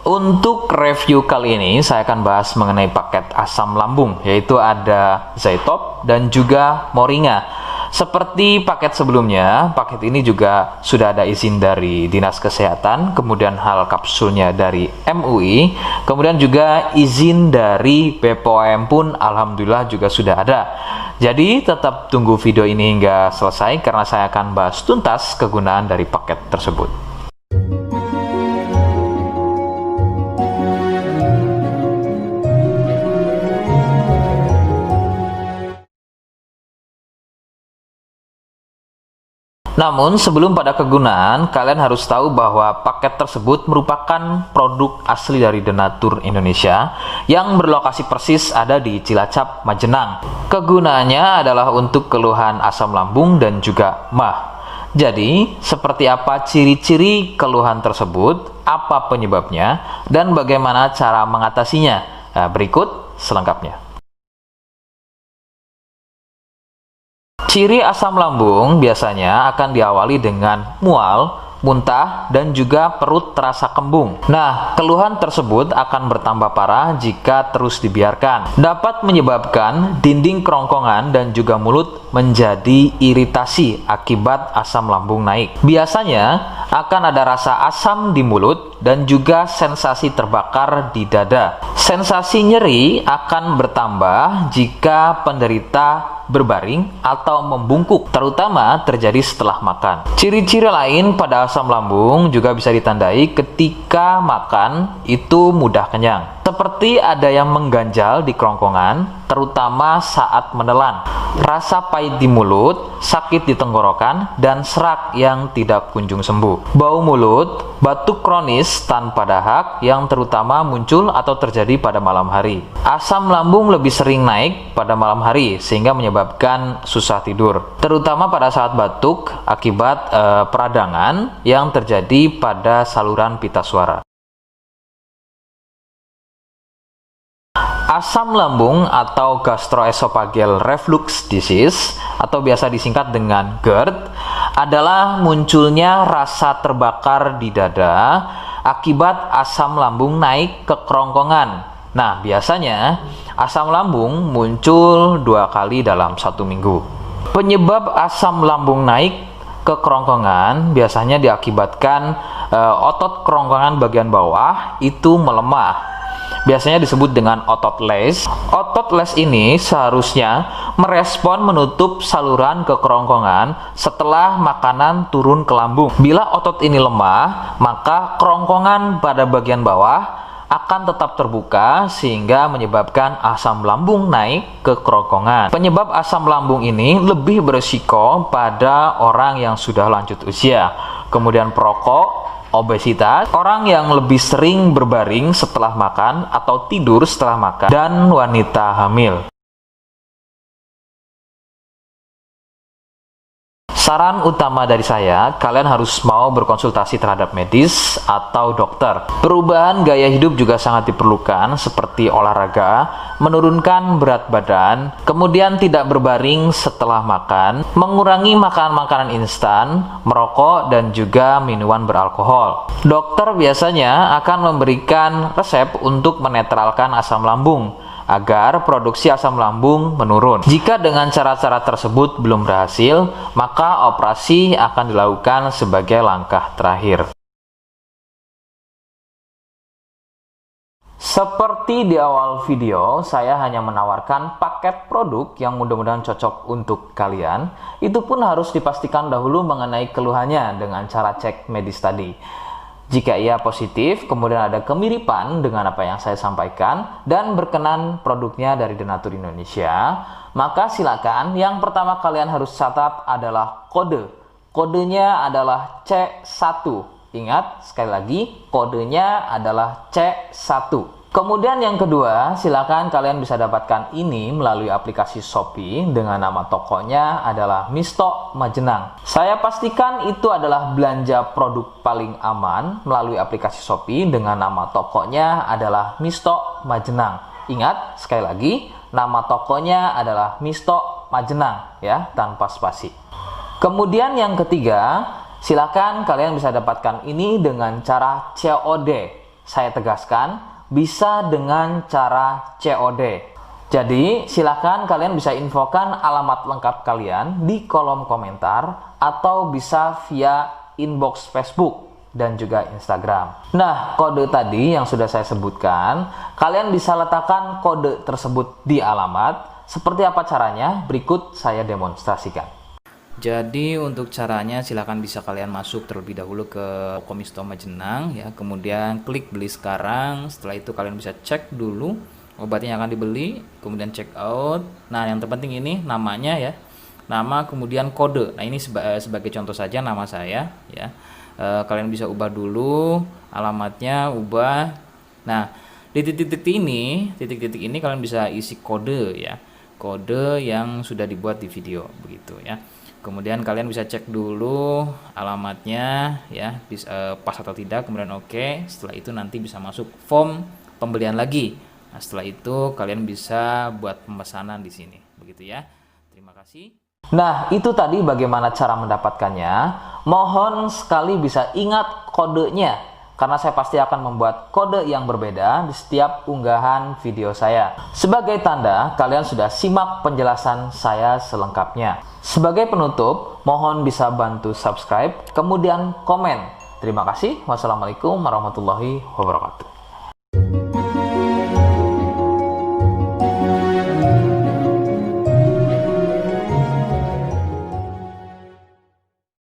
Untuk review kali ini saya akan bahas mengenai paket asam lambung, yaitu ada Zytop dan juga Moringa. Seperti paket sebelumnya, paket ini juga sudah ada izin dari Dinas Kesehatan, kemudian hal kapsulnya dari MUI, kemudian juga izin dari BPOM pun alhamdulillah juga sudah ada. Jadi tetap tunggu video ini hingga selesai karena saya akan bahas tuntas kegunaan dari paket tersebut. Namun sebelum pada kegunaan, kalian harus tahu bahwa paket tersebut merupakan produk asli dari Denatur Indonesia yang berlokasi persis ada di Cilacap, Majenang. Kegunaannya adalah untuk keluhan asam lambung dan juga MAH. Jadi, seperti apa ciri-ciri keluhan tersebut, apa penyebabnya, dan bagaimana cara mengatasinya? Nah, berikut selengkapnya. Ciri asam lambung biasanya akan diawali dengan mual, muntah, dan juga perut terasa kembung. Nah, keluhan tersebut akan bertambah parah jika terus dibiarkan. Dapat menyebabkan dinding kerongkongan dan juga mulut menjadi iritasi akibat asam lambung naik. Biasanya akan ada rasa asam di mulut dan juga sensasi terbakar di dada. Sensasi nyeri akan bertambah jika penderita berbaring atau membungkuk, terutama terjadi setelah makan. Ciri-ciri lain pada asam lambung juga bisa ditandai ketika makan itu mudah kenyang. Seperti ada yang mengganjal di kerongkongan, terutama saat menelan. Rasa pahit di mulut, sakit di tenggorokan, dan serak yang tidak kunjung sembuh. Bau mulut, batuk kronis tanpa dahak yang terutama muncul atau terjadi pada malam hari. Asam lambung lebih sering naik pada malam hari sehingga menyebabkan susah tidur, terutama pada saat batuk akibat peradangan yang terjadi pada saluran pita suara. Asam lambung atau gastroesophageal reflux disease atau biasa disingkat dengan GERD adalah munculnya rasa terbakar di dada akibat asam lambung naik ke kerongkongan. Nah, biasanya asam lambung muncul 2 kali dalam 1 minggu. Penyebab asam lambung naik ke kerongkongan biasanya diakibatkan otot kerongkongan bagian bawah itu melemah. Biasanya disebut dengan otot les. Otot les ini seharusnya merespon menutup saluran ke kerongkongan setelah makanan turun ke lambung. Bila otot ini lemah, maka kerongkongan pada bagian bawah akan tetap terbuka sehingga menyebabkan asam lambung naik ke kerongkongan. Penyebab asam lambung ini lebih berisiko pada orang yang sudah lanjut usia, kemudian perokok, obesitas, orang yang lebih sering berbaring setelah makan atau tidur setelah makan, dan wanita hamil. Saran utama dari saya, kalian harus mau berkonsultasi terhadap medis atau dokter. Perubahan gaya hidup juga sangat diperlukan, seperti olahraga, menurunkan berat badan, kemudian tidak berbaring setelah makan, mengurangi makan makanan instan, merokok, dan juga minuman beralkohol. Dokter biasanya akan memberikan resep untuk menetralkan asam lambung, agar produksi asam lambung menurun. Jika dengan cara-cara tersebut belum berhasil, maka operasi akan dilakukan sebagai langkah terakhir. Seperti di awal video, saya hanya menawarkan paket produk yang mudah-mudahan cocok untuk kalian. Itu pun harus dipastikan dahulu mengenai keluhannya dengan cara cek medis tadi. Jika ia positif, kemudian ada kemiripan dengan apa yang saya sampaikan dan berkenan produknya dari Denatur Indonesia, maka silakan. Yang pertama kalian harus catat adalah kode. Kodenya adalah C1. Ingat, sekali lagi, kodenya adalah C1. Kemudian yang kedua, silakan kalian bisa dapatkan ini melalui aplikasi Shopee dengan nama tokonya adalah Misto Majenang. Saya pastikan itu adalah belanja produk paling aman melalui aplikasi Shopee dengan nama tokonya adalah Misto Majenang. Ingat, sekali lagi, nama tokonya adalah Misto Majenang ya, tanpa spasi. Kemudian yang ketiga, silakan kalian bisa dapatkan ini dengan cara COD. saya tegaskan, bisa dengan cara COD. Jadi, silakan kalian bisa infokan alamat lengkap kalian di kolom komentar atau bisa via inbox Facebook dan juga Instagram. Nah, kode tadi yang sudah saya sebutkan, kalian bisa letakkan kode tersebut di alamat. Seperti apa caranya? Berikut saya demonstrasikan. Jadi untuk caranya silakan bisa kalian masuk terlebih dahulu ke Komistoma Jenang ya, kemudian klik beli sekarang. Setelah itu kalian bisa cek dulu obatnya yang akan dibeli, kemudian check out. Nah, yang terpenting ini namanya ya. Nama kemudian kode. Nah, ini sebagai contoh saja nama saya ya. Kalian bisa ubah dulu alamatnya, ubah. Nah, di titik-titik ini kalian bisa isi kode ya. Kode yang sudah dibuat di video begitu ya. Kemudian kalian bisa cek dulu alamatnya ya, pas atau tidak, kemudian oke. Setelah itu nanti bisa masuk form pembelian lagi. Nah, setelah itu kalian bisa buat pemesanan di sini. Begitu ya. Terima kasih. Nah, itu tadi bagaimana cara mendapatkannya. Mohon sekali bisa ingat kodenya, karena saya pasti akan membuat kode yang berbeda di setiap unggahan video saya. Sebagai tanda, kalian sudah simak penjelasan saya selengkapnya. Sebagai penutup, mohon bisa bantu subscribe, kemudian komen. Terima kasih. Wassalamualaikum warahmatullahi wabarakatuh.